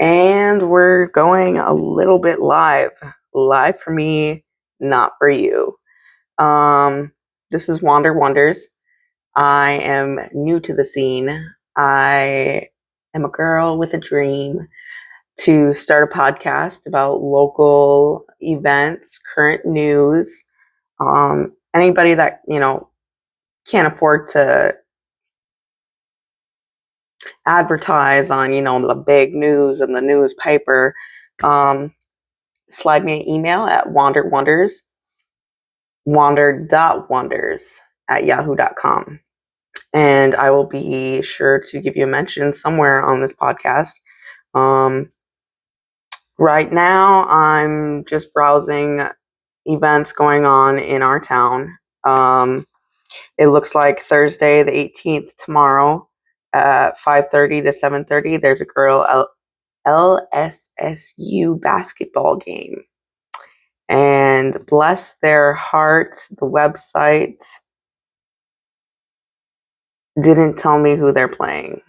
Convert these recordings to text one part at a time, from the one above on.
And we're going a little bit live. Live for me, not for you. This is Wander Wonders. I am new to the scene. I am a girl with a dream to start a podcast about local events, current news. Anybody that, can't afford to advertise on, the big news and the newspaper. Slide me an email at wander.wonders@yahoo.com. And I will be sure to give you a mention somewhere on this podcast. Right now, I'm just browsing events going on in our town. It looks like Thursday the 18th, tomorrow at 5:30 to 7:30, there's a girl LSSU basketball game. And bless their heart, the website didn't tell me who they're playing,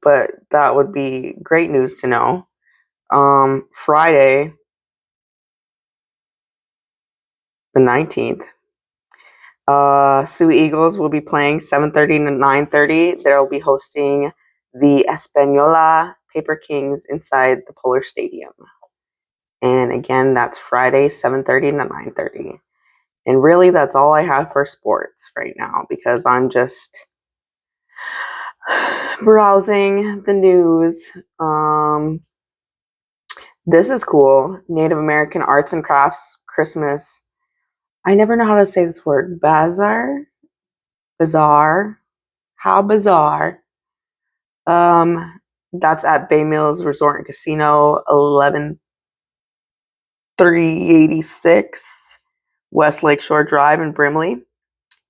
but that would be great news to know. Friday, the 19th, Sioux Eagles will be playing 7:30 to 9:30. They'll be hosting the Española Paper Kings inside the Polar Stadium. And again, that's Friday, 7:30 to 9:30. And really, that's all I have for sports right now because I'm just browsing the news. This is cool. Native American Arts and Crafts Christmas. I never know how to say this word. Bazaar? How bizarre. That's at Bay Mills Resort and Casino, 11386 West Lakeshore Drive in Brimley.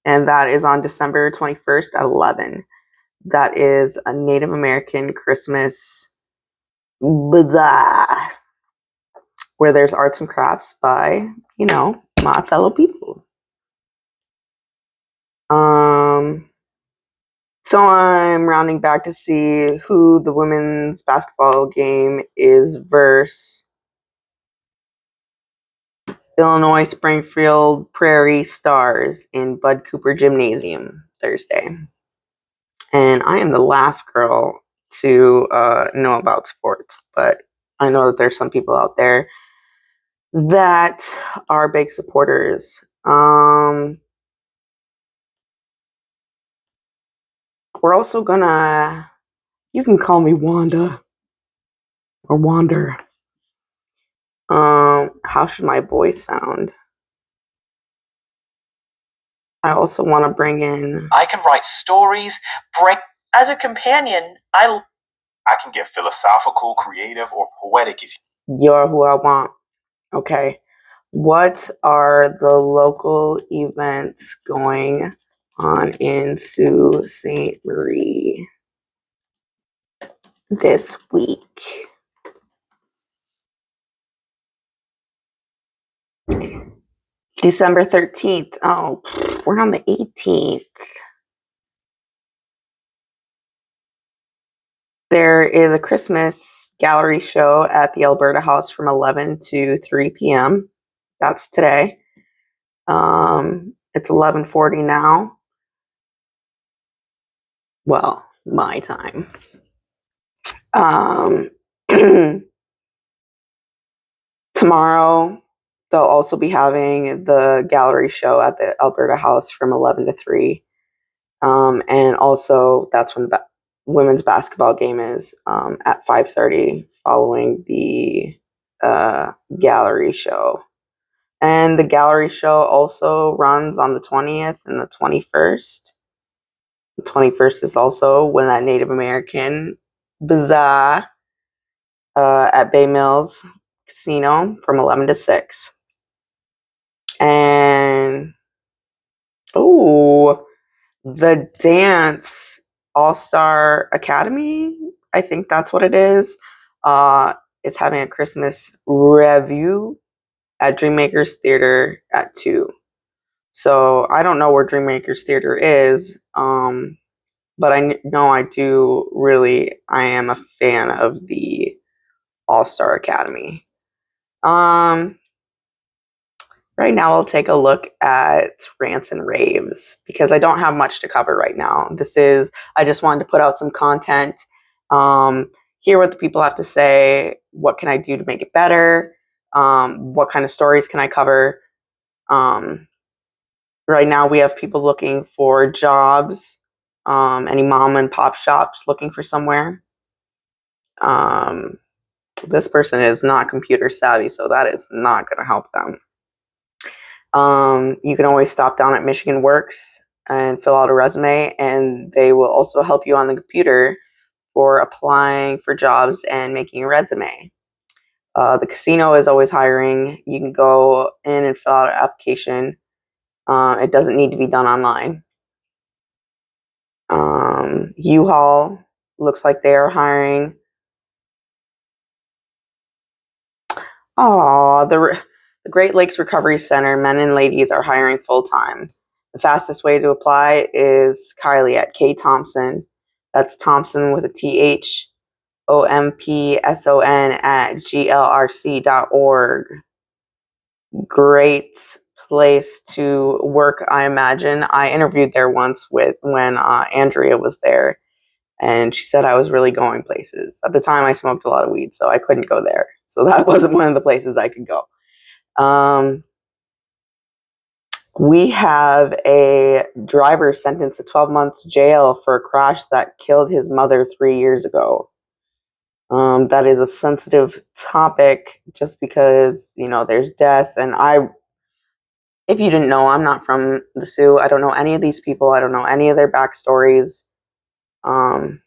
And that is on December 21st at 11. That is a Native American Christmas bazaar where there's arts and crafts by, my fellow people. So I'm rounding back to see who the women's basketball game is versus Illinois Springfield Prairie Stars in Bud Cooper Gymnasium Thursday. And I am the last girl to know about sports, but I know that there's some people out there that are big supporters. We're also gonna, you can call me Wanda or Wander. How should my voice sound? I also want to bring in. I can write stories, as a companion. I can get philosophical, creative, or poetic if you're who I want. Okay. What are the local events going on in Sault Ste. Marie this week? December 13th. Oh, we're on the 18th. There is a Christmas gallery show at the Alberta House from 11 to 3 p.m. That's today. It's 11:40 now. Well, my time. Tomorrow, they'll also be having the gallery show at the Alberta House from 11 to 3. And also, that's when the women's basketball game is at 5:30 following the gallery show. And the gallery show also runs on the 20th and the 21st. The 21st is also when that Native American bazaar at Bay Mills Casino from 11 to 6. And, the Dance All-Star Academy, I think that's what it is. It's having a Christmas review at Dreammakers Theater at 2. So I don't know where Dreammakers Theater is, but I know I am a fan of the All-Star Academy. Um, right now I'll take a look at rants and raves because I don't have much to cover right now. I just wanted to put out some content, hear what the people have to say, what can I do to make it better, what kind of stories can I cover. Um, right now we have people looking for jobs, any mom and pop shops looking for somewhere. Um, this person is not computer savvy, so that is not going to help them. You can always stop down at Michigan Works and fill out a resume, and they will also help you on the computer for applying for jobs and making a resume. The casino is always hiring. You can go in and fill out an application. It doesn't need to be done online. U-Haul looks like they are hiring. Oh, the Great Lakes Recovery Center men and ladies are hiring full time. The fastest way to apply is Kylie at K Thompson. That's Thompson with a TH, OMPSON at glrc.org. Great place to work, I imagine. I interviewed there once when Andrea was there, and she said I was really going places. At the time, I smoked a lot of weed, so I couldn't go there. So that wasn't one of the places I could go. We have a driver sentenced to 12 months jail for a crash that killed his mother 3 years ago. That is a sensitive topic just because, there's death. And if you didn't know, I'm not from the Sioux. I don't know any of these people. I don't know any of their backstories. Um,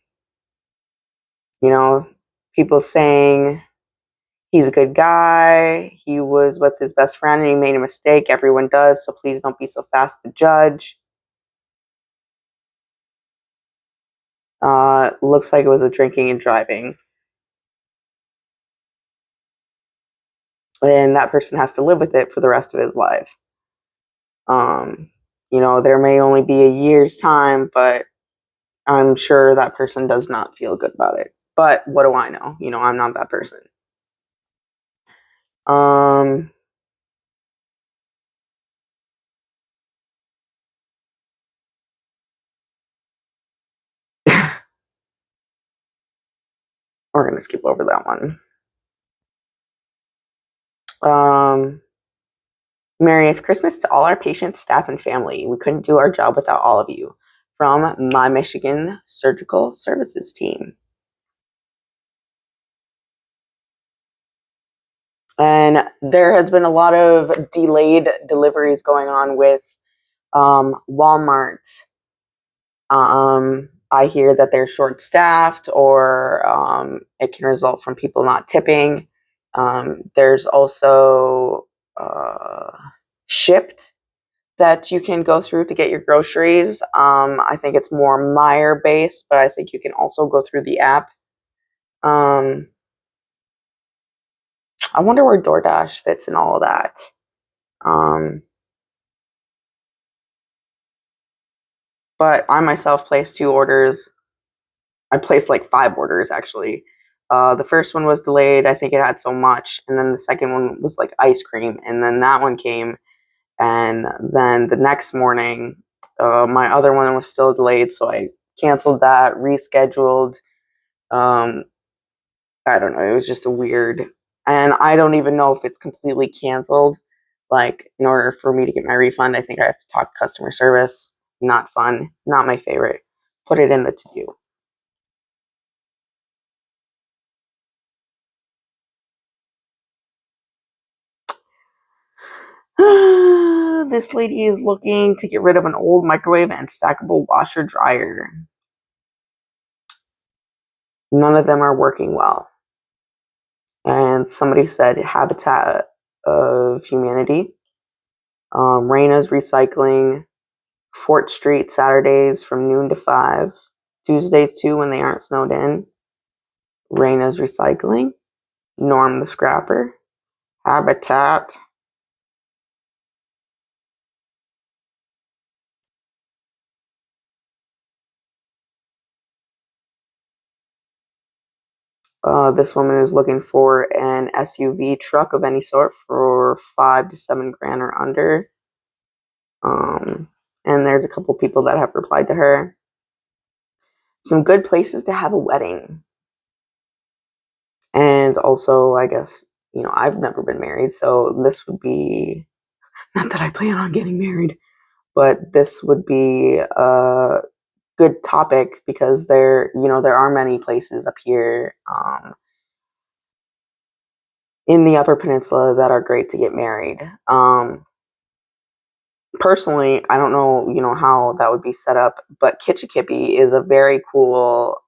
you know, people saying he's a good guy. He was with his best friend and he made a mistake. Everyone does. So please don't be so fast to judge. Looks like it was a drinking and driving. And that person has to live with it for the rest of his life. Um, there may only be a year's time, but I'm sure that person does not feel good about it. But what do I know? I'm not that person. Um, we're going to skip over that one. Merriest Christmas to all our patients, staff, and family. We couldn't do our job without all of you. From My Michigan Surgical Services Team. And there has been a lot of delayed deliveries going on with Walmart. I hear that they're short staffed or it can result from people not tipping. There's also Shipped that you can go through to get your groceries. I think it's more Meijer based, but I think you can also go through the app. I wonder where DoorDash fits in all of that. But I myself placed 2 orders. I placed like 5 orders actually. The first one was delayed. I think it had so much, and then the second one was like ice cream, and then that one came, and then the next morning, my other one was still delayed, so I canceled that, rescheduled. Um, I don't know. It was just a weird, and I don't even know if it's completely canceled. Like, in order for me to get my refund, I think I have to talk to customer service. Not fun. Not my favorite. Put it in the to do. This lady is looking to get rid of an old microwave and stackable washer dryer. None of them are working well. And somebody said Habitat of Humanity. Raina's Recycling. Fort Street Saturdays from noon to 5. Tuesdays too when they aren't snowed in. Raina's Recycling. Norm the Scrapper. Habitat. This woman is looking for an SUV truck of any sort for 5 to 7 grand or under. And there's a couple people that have replied to her. Some good places to have a wedding. And also, I guess, I've never been married, so this would be, not that I plan on getting married, but this would be a good topic because there are many places up here in the Upper Peninsula that are great to get married. Personally, I don't know, how that would be set up, but Kitchikippy is a very cool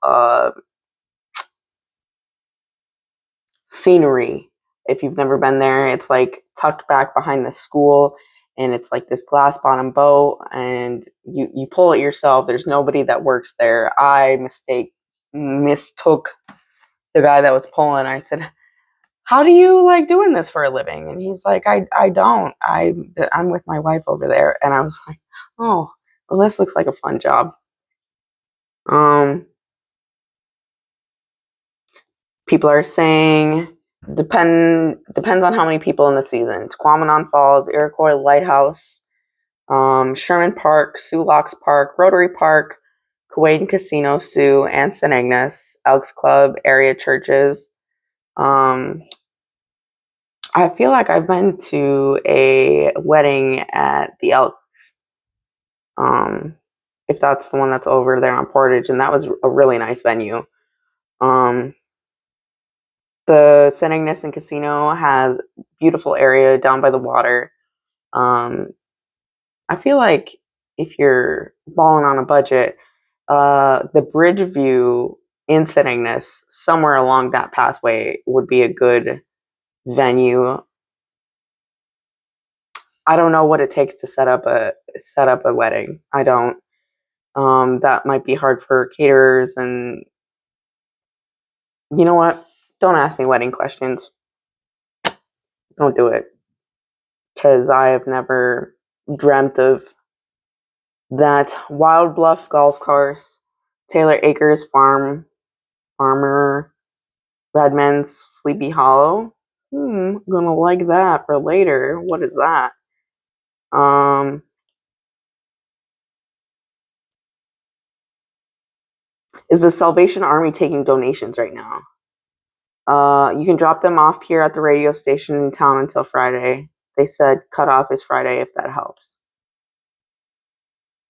scenery. If you've never been there, it's like tucked back behind the school, and it's like this glass bottom boat, and you pull it yourself. There's nobody that works there. I mistook the guy that was pulling. I said, how do you like doing this for a living? And he's like, I don't. I'm with my wife over there. And I was like, oh, well, this looks like a fun job. People are saying depends on how many people in the season. Squaminon Falls, Iroquois Lighthouse, Sherman Park, Sioux Locks Park, Rotary Park, Kuwait Casino, Sioux, and San Agnes, Elks Club, area churches. I feel like I've been to a wedding at the Elks, if that's the one that's over there on Portage, and that was a really nice venue. The San Agnes and Casino has beautiful area down by the water. I feel like if you're balling on a budget, the bridge view in San Agnes, somewhere along that pathway, would be a good venue. I don't know what it takes to set up a wedding. I don't. That might be hard for caterers, and you know what? Don't ask me wedding questions. Don't do it, because I have never dreamt of that. Wild Bluff Golf Course, Taylor Acres Farmer, Redmond's Sleepy Hollow. I'm gonna like that for later. What is that? Is the Salvation Army taking donations right now? You can drop them off here at the radio station in town until Friday. They said cutoff is Friday if that helps.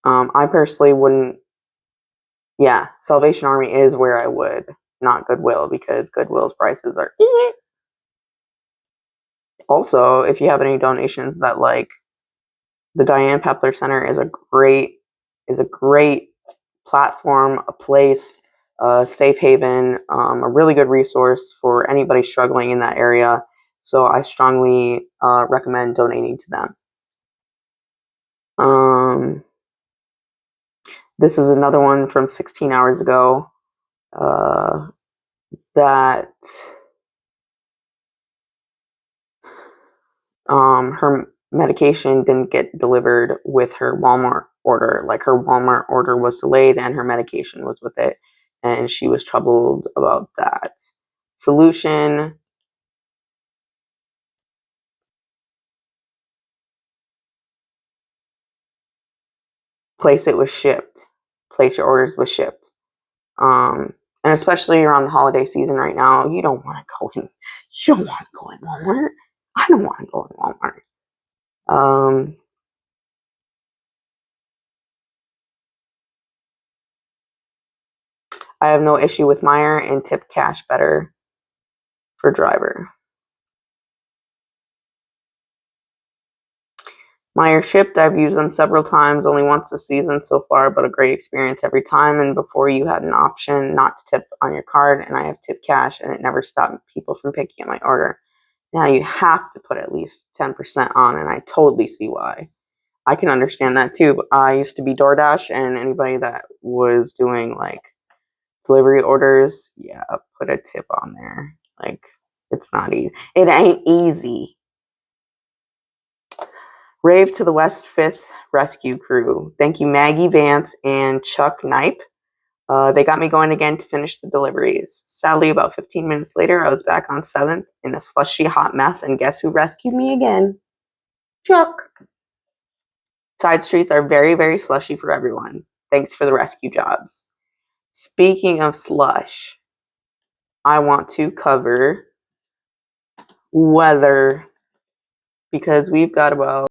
I personally wouldn't. Yeah, Salvation Army is where I would, not Goodwill, because Goodwill's prices are. Also, if you have any donations that like, the Diane Pepler Center is a great platform, a place, a safe haven, a really good resource for anybody struggling in that area. So I strongly recommend donating to them. This is another one from 16 hours ago that her medication didn't get delivered with her Walmart order. Like, her Walmart order was delayed and her medication was with it, and she was troubled about that. Solution: place your orders with shipped. And especially around the holiday season right now, you don't want to go in Walmart. I don't want to go in Walmart. I have no issue with Meijer, and tip cash better for driver. Meijer shipped, I've used them several times, only once this season so far, but a great experience every time. And before, you had an option not to tip on your card, and I have tip cash, and it never stopped people from picking up my order. Now you have to put at least 10% on, and I totally see why. I can understand that too. But I used to be DoorDash, and anybody that was doing like delivery orders, yeah, put a tip on there. Like, it's not easy. It ain't easy. Rave to the West 5th Rescue Crew. Thank you, Maggie Vance and Chuck Knipe. They got me going again to finish the deliveries. Sadly, about 15 minutes later, I was back on 7th in a slushy hot mess, and guess who rescued me again? Chuck. Side streets are very, very slushy for everyone. Thanks for the rescue jobs. Speaking of slush, I want to cover weather because we've got about